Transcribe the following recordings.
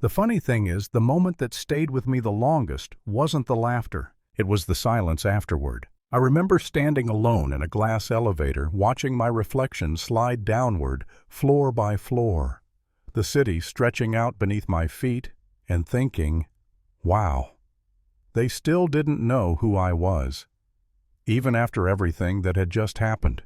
The funny thing is, the moment that stayed with me the longest wasn't the laughter. It was the silence afterward. I remember standing alone in a glass elevator, watching my reflection slide downward, floor by floor, the city stretching out beneath my feet, and thinking, wow, they still didn't know who I was. Even after everything that had just happened.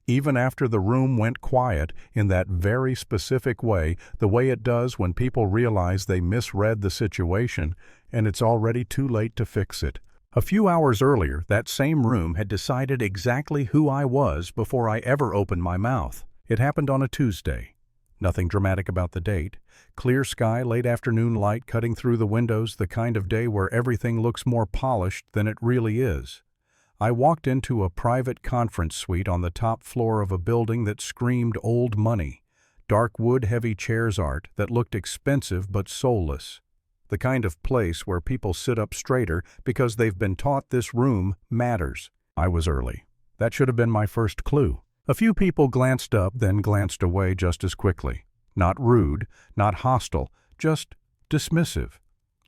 Even after the room went quiet in that very specific way, the way it does when people realize they misread the situation and it's already too late to fix it. A few hours earlier, that same room had decided exactly who I was before I ever opened my mouth. It happened on a Tuesday. Nothing dramatic about the date. Clear sky, late afternoon light cutting through the windows, the kind of day where everything looks more polished than it really is. I walked into a private conference suite on the top floor of a building that screamed old money. Dark wood heavy chairs art that looked expensive but soulless. The kind of place where people sit up straighter because they've been taught this room matters. I was early. That should have been my first clue. A few people glanced up, then glanced away just as quickly. Not rude, not hostile, just dismissive.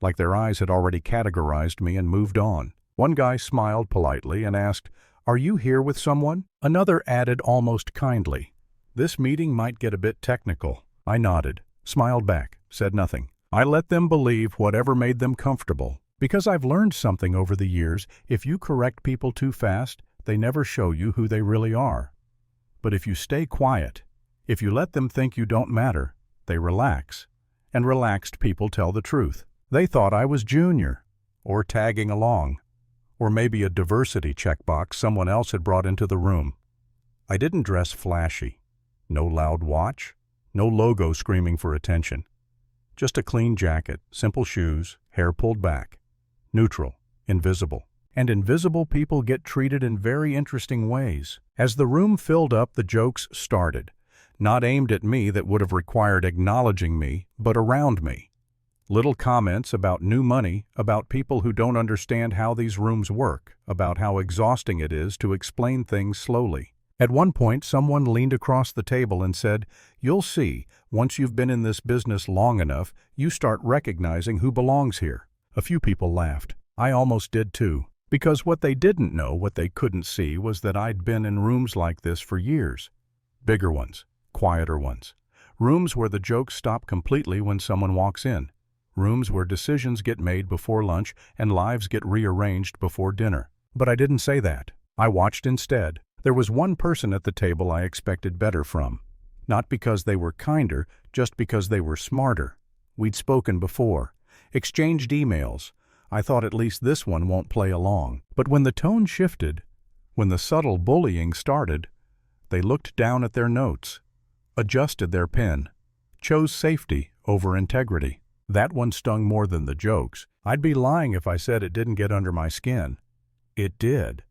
Like their eyes had already categorized me and moved on. One guy smiled politely and asked, "Are you here with someone?" Another added almost kindly, "This meeting might get a bit technical." I nodded, smiled back, said nothing. I let them believe whatever made them comfortable. Because I've learned something over the years, if you correct people too fast, they never show you who they really are. But if you stay quiet, if you let them think you don't matter, they relax. And relaxed people tell the truth. They thought I was junior, or tagging along, or maybe a diversity checkbox someone else had brought into the room. I didn't dress flashy. No loud watch, no logo screaming for attention. Just a clean jacket, simple shoes, hair pulled back. Neutral, invisible. And invisible people get treated in very interesting ways. As the room filled up, the jokes started. Not aimed at me that would have required acknowledging me, but around me. Little comments about new money, about people who don't understand how these rooms work, about how exhausting it is to explain things slowly. At one point, someone leaned across the table and said, "You'll see, once you've been in this business long enough, you start recognizing who belongs here." A few people laughed. I almost did too. Because what they didn't know, what they couldn't see, was that I'd been in rooms like this for years. Bigger ones, quieter ones. Rooms where the jokes stop completely when someone walks in. Rooms where decisions get made before lunch and lives get rearranged before dinner. But I didn't say that. I watched instead. There was one person at the table I expected better from. Not because they were kinder, just because they were smarter. We'd spoken before, exchanged emails. I thought at least this one won't play along. But when the tone shifted, when the subtle bullying started, they looked down at their notes, adjusted their pen, chose safety over integrity. That one stung more than the jokes. I'd be lying if I said it didn't get under my skin. It did.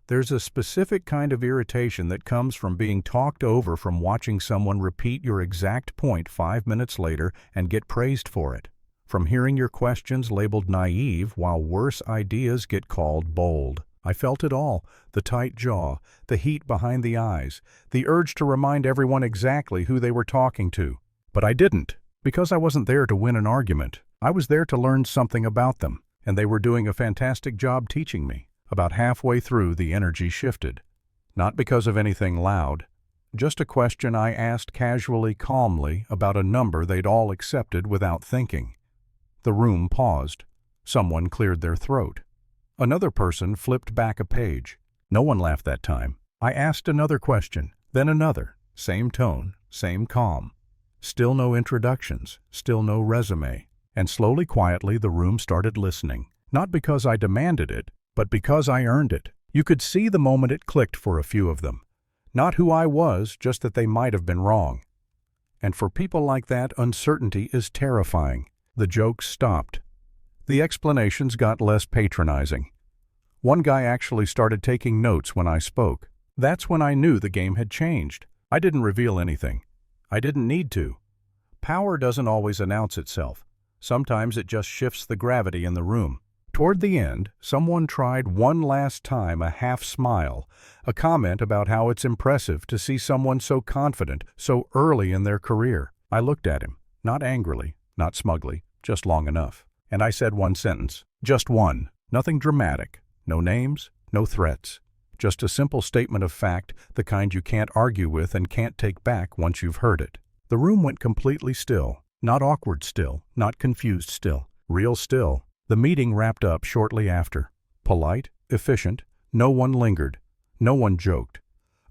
There's a specific kind of irritation that comes from being talked over, from watching someone repeat your exact point 5 minutes later and get praised for it. From hearing your questions labeled naive while worse ideas get called bold. I felt it all, the tight jaw, the heat behind the eyes, the urge to remind everyone exactly who they were talking to. But I didn't, because I wasn't there to win an argument. I was there to learn something about them, and they were doing a fantastic job teaching me. About halfway through, the energy shifted. Not because of anything loud, just a question I asked casually, calmly, about a number they'd all accepted without thinking. The room paused. Someone cleared their throat. Another person flipped back a page. No one laughed that time. I asked another question, then another. Same tone, same calm. Still no introductions, still no resume. And slowly, quietly, the room started listening. Not because I demanded it, but because I earned it. You could see the moment it clicked for a few of them. Not who I was, just that they might have been wrong. And for people like that, uncertainty is terrifying. The jokes stopped. The explanations got less patronizing. One guy actually started taking notes when I spoke. That's when I knew the game had changed. I didn't reveal anything. I didn't need to. Power doesn't always announce itself. Sometimes it just shifts the gravity in the room. Toward the end, someone tried one last time a half smile, a comment about how it's impressive to see someone so confident so early in their career. I looked at him, not angrily, not smugly, just long enough. And I said one sentence, just one, nothing dramatic, no names, no threats. Just a simple statement of fact, the kind you can't argue with and can't take back once you've heard it. The room went completely still, not awkward still, not confused still, real still. The meeting wrapped up shortly after. Polite, efficient, no one lingered, no one joked.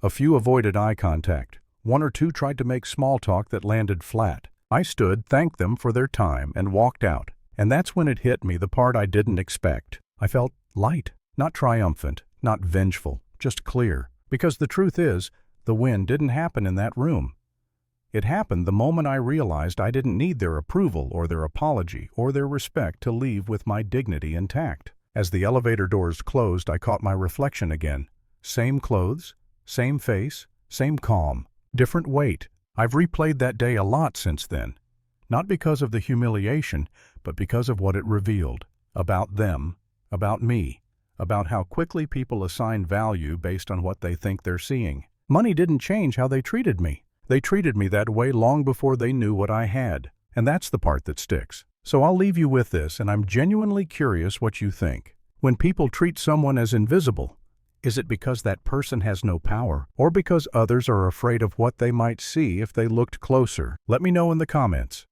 A few avoided eye contact. One or two tried to make small talk that landed flat. I stood, thanked them for their time, and walked out. And that's when it hit me, the part I didn't expect. I felt light, not triumphant, not vengeful, just clear. Because the truth is, the win didn't happen in that room. It happened the moment I realized I didn't need their approval or their apology or their respect to leave with my dignity intact. As the elevator doors closed, I caught my reflection again. Same clothes, same face, same calm, different weight. I've replayed that day a lot since then. Not because of the humiliation, but because of what it revealed. About them, about me, about how quickly people assign value based on what they think they're seeing. Money didn't change how they treated me. They treated me that way long before they knew what I had. And that's the part that sticks. So I'll leave you with this, and I'm genuinely curious what you think. When people treat someone as invisible, is it because that person has no power, or because others are afraid of what they might see if they looked closer? Let me know in the comments.